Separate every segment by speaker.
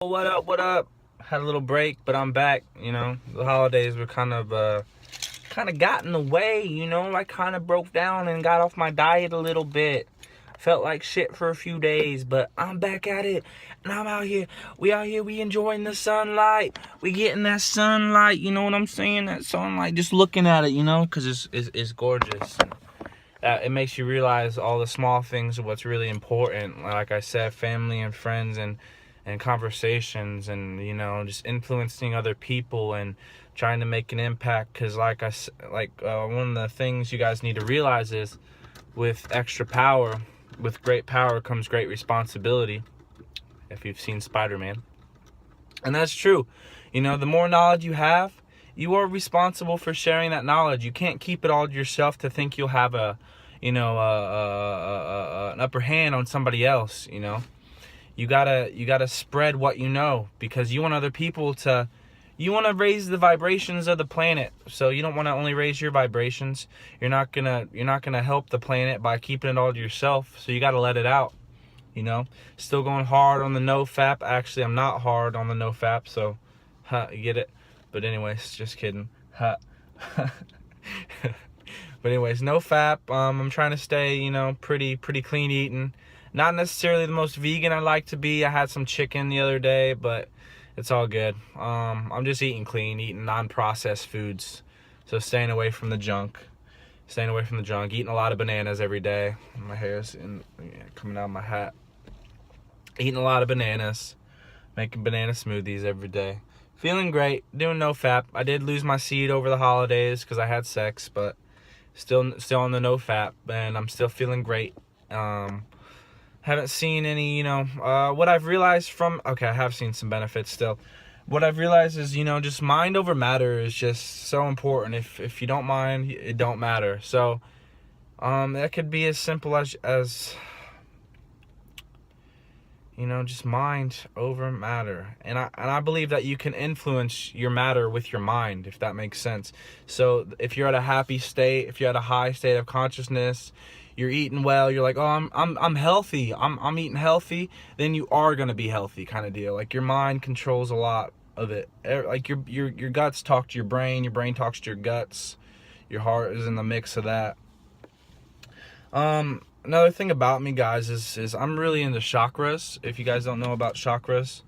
Speaker 1: What up, what up? Had a little break, but I'm back. The holidays were kind of got in the way. I kind of broke down and got off my diet a little bit. Felt like shit for a few days, but I'm back at it, and I'm out here. We enjoying the sunlight. We getting that sunlight, you know what I'm saying? That sunlight, just looking at it, because it's gorgeous. It makes you realize all the small things of what's really important. Like I said, family and friends and conversations, and just influencing other people and trying to make an impact. Because one of the things you guys need to realize is, with extra power, with great power comes great responsibility, if you've seen Spider-Man. And that's true. The more knowledge you have, you are responsible for sharing that knowledge. You can't keep it all to yourself to think you'll have an upper hand on somebody else. You gotta spread what you know, because you want other people to. You want to raise the vibrations of the planet, so you don't want to only raise your vibrations. You're not gonna help the planet by keeping it all to yourself. So you got to let it out. Still going hard on the no-fap. Actually, I'm not hard on the no-fap, so you get it. But anyways, just kidding. But anyways, no-fap. I'm trying to stay, pretty clean eating. Not necessarily the most vegan I'd like to be. I had some chicken the other day, but it's all good. I'm just eating clean, eating non-processed foods. So staying away from the junk. Eating a lot of bananas every day. My hair's coming out of my hat. Eating a lot of bananas. Making banana smoothies every day. Feeling great. Doing no-fap. I did lose my seed over the holidays because I had sex, but still on the no-fap, and I'm still feeling great. Haven't seen any, what I've realized I have seen some benefits still. What I've realized is, just mind over matter is just so important. If you don't mind, it don't matter. So, that could be as simple as just mind over matter. And I believe that you can influence your matter with your mind, if that makes sense. So if you're at a happy state, if you're at a high state of consciousness, you're eating well, you're like, oh, I'm healthy, I'm eating healthy, then you are gonna be healthy, kind of deal. Like, your mind controls a lot of it. Like, your guts talk to your brain talks to your guts, your heart is in the mix of that. Another thing about me, guys, is I'm really into chakras. If you guys don't know about chakras,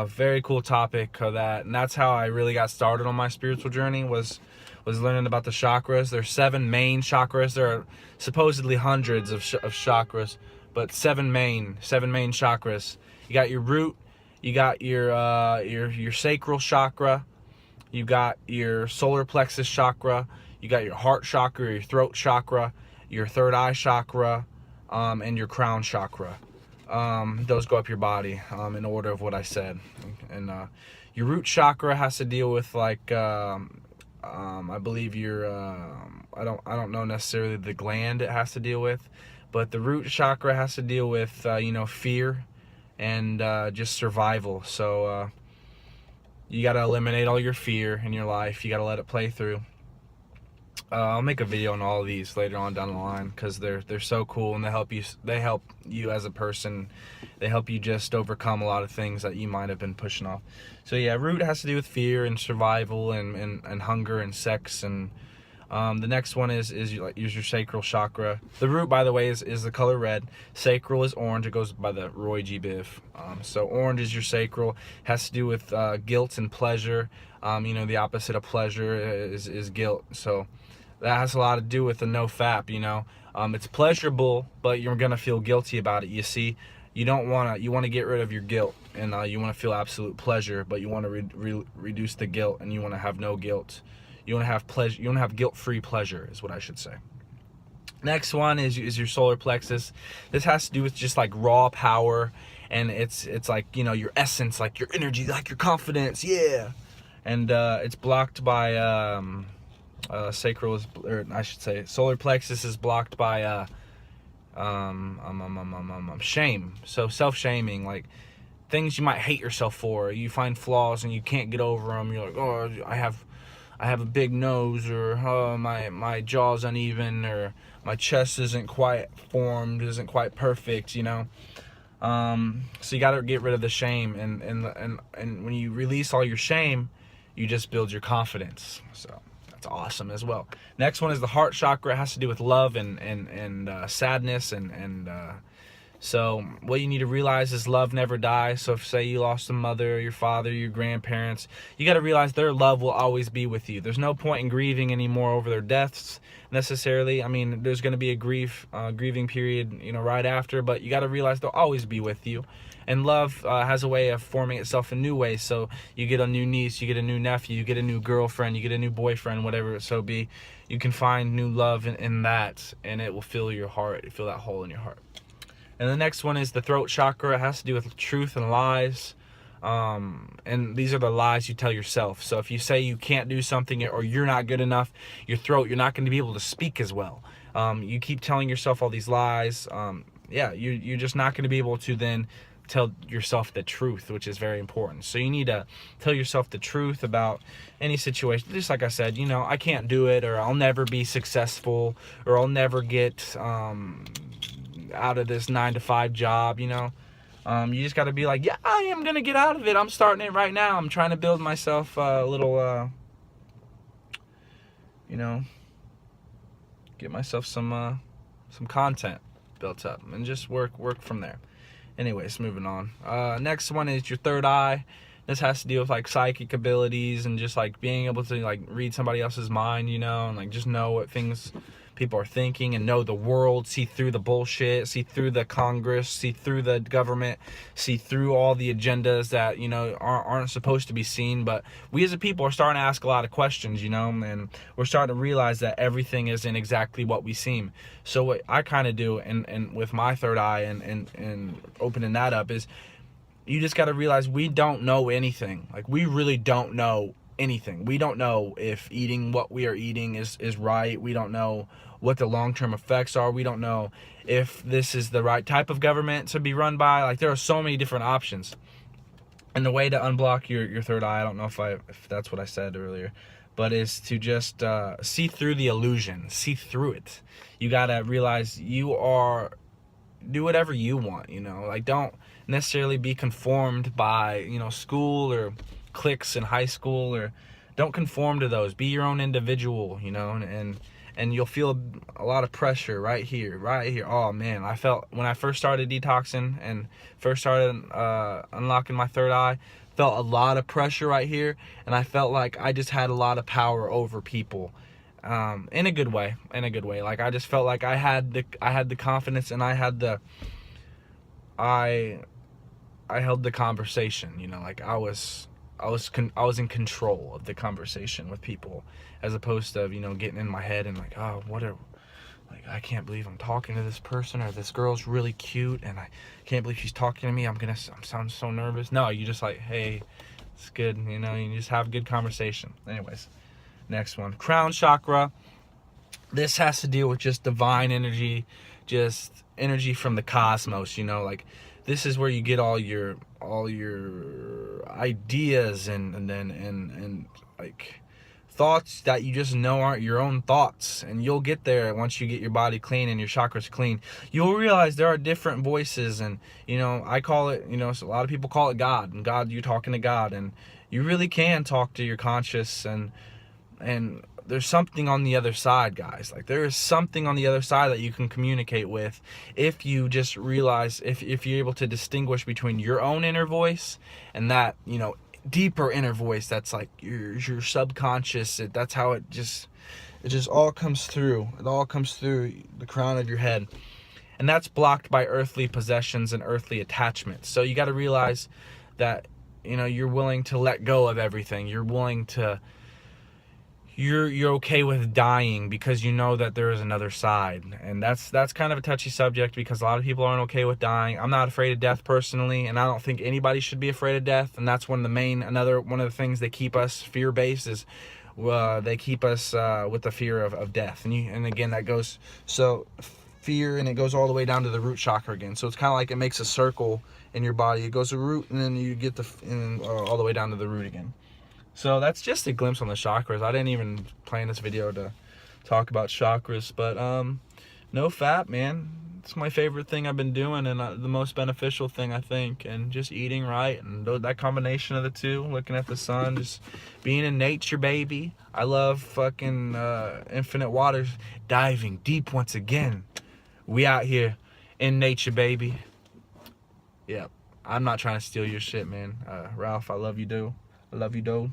Speaker 1: very cool topic of that, and that's how I really got started on my spiritual journey, was learning about the chakras. There's 7 main chakras. There are supposedly hundreds of chakras, but 7 main chakras. You got your root, you got your sacral chakra, you got your solar plexus chakra, you got your heart chakra, your throat chakra, your third eye chakra, and your crown chakra. Those go up your body, in order of what I said. And your root chakra has to deal with, like, I believe I don't know necessarily the gland it has to deal with, but the root chakra has to deal with fear and just survival. So you got to eliminate all your fear in your life. You got to let it play through. I'll make a video on all of these later on down the line, because they're so cool, and they help you as a person. They help you just overcome a lot of things that you might have been pushing off. So yeah, root has to do with fear and survival and hunger and sex. And the next one is your sacral chakra. The root, by the way, is the color red. Sacral is orange. It goes by the Roy G. Biv. So orange is your sacral. Has to do with guilt and pleasure. The opposite of pleasure is guilt. So that has a lot to do with the no-fap. It's pleasurable, but you're gonna feel guilty about it. You see, you want to get rid of your guilt, and you want to feel absolute pleasure, but you want to reduce the guilt, and you want to have no guilt. You want to have pleasure. You want to have guilt-free pleasure, is what I should say. Next one is your solar plexus. This has to do with just like raw power, and it's like, your essence, like your energy, like your confidence, yeah. And it's blocked by solar plexus is blocked by shame. So self-shaming, like things you might hate yourself for. You find flaws and you can't get over them. You're like, oh, I have a big nose, or oh, my jaw's uneven, or my chest isn't quite formed, isn't quite perfect. So you got to get rid of the shame, and when you release all your shame, you just build your confidence. So that's awesome as well. Next one is the heart chakra. It has to do with love and sadness so what you need to realize is love never dies. So if, say, you lost a mother, your father, your grandparents, you got to realize their love will always be with you. There's no point in grieving anymore over their deaths necessarily. I mean, there's going to be a grieving period, right after, but you got to realize they'll always be with you. And love has a way of forming itself in new ways. So you get a new niece, you get a new nephew, you get a new girlfriend, you get a new boyfriend, whatever it so be. You can find new love in that, and it will fill your heart, fill that hole in your heart. And the next one is the throat chakra. It has to do with truth and lies. And these are the lies you tell yourself. So if you say you can't do something or you're not good enough, your throat, you're not going to be able to speak as well. You keep telling yourself all these lies. You're just not going to be able to then tell yourself the truth, which is very important. So you need to tell yourself the truth about any situation. Just like I said, I can't do it, or I'll never be successful, or I'll never get out of this 9-to-5 job. You just got to be like, yeah, I am gonna get out of it. I'm starting it right now. I'm trying to build myself a little get myself some content built up, and just work from there. Anyways, moving on. Next one is your third eye. This has to deal with like psychic abilities and just like being able to like read somebody else's mind, and like just know what things people are thinking, and know the world, see through the bullshit, see through the Congress, see through the government, see through all the agendas that aren't supposed to be seen. But we as a people are starting to ask a lot of questions, and we're starting to realize that everything isn't exactly what we seem. So what I kind of do, and with my third eye and opening that up, is you just got to realize we don't know anything. Like, we really don't know anything. We don't know if eating what we are eating is right. We don't know what the long-term effects are. We don't know if this is the right type of government to be run by. Like, there are so many different options. And the way to unblock your third eye, I don't know if that's what I said earlier, but is to just see through the illusion, see through it. You gotta realize do whatever you want, like, don't necessarily be conformed by, school or cliques in high school, or don't conform to those. Be your own individual, and you'll feel a lot of pressure right here. Oh man, I felt when I first started detoxing and first started unlocking my third eye, felt a lot of pressure right here, and I felt like I just had a lot of power over people, in a good way. Like, I just felt like I had the confidence, and I held the conversation. Like, I was in control of the conversation with people, as opposed to getting in my head and like, oh, I can't believe I'm talking to this person, or this girl's really cute and I can't believe she's talking to me. I'm sound so nervous. No, you just like, hey, it's good. You just have a good conversation. Anyways, next one, crown chakra. This has to deal with just divine energy, just energy from the cosmos. Like, this is where you get all your ideas and like thoughts that you just know aren't your own thoughts. And you'll get there once you get your body clean and your chakras clean. You'll realize there are different voices, and I call it, so a lot of people call it God. And God, you're talking to God, and you really can talk to your conscious, and there's something on the other side, guys. Like, there is something on the other side that you can communicate with if you just realize, if you're able to distinguish between your own inner voice and that, deeper inner voice that's like your subconscious. That's how it just all comes through. It all comes through the crown of your head. And that's blocked by earthly possessions and earthly attachments. So you got to realize that, you're willing to let go of everything. You're willing to you're okay with dying because you know that there is another side. And that's kind of a touchy subject, because a lot of people aren't okay with dying. I'm not afraid of death personally, and I don't think anybody should be afraid of death. And that's one of the things that keep us fear-based is they keep us with the fear of death. And again, that goes, so fear, and it goes all the way down to the root chakra again. So it's kind of like it makes a circle in your body. It goes to root, and then you get all the way down to the root again. So that's just a glimpse on the chakras. I didn't even plan this video to talk about chakras, but no fat, man. It's my favorite thing I've been doing, and the most beneficial thing, I think. And just eating right, and that combination of the two, looking at the sun, just being in nature, baby. I love fucking infinite waters, diving deep once again. We out here in nature, baby. Yeah, I'm not trying to steal your shit, man. Ralph, I love you, dude. I love you, dude.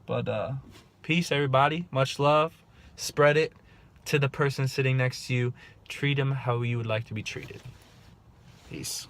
Speaker 1: But peace, everybody. Much love. Spread it to the person sitting next to you. Treat them how you would like to be treated. Peace.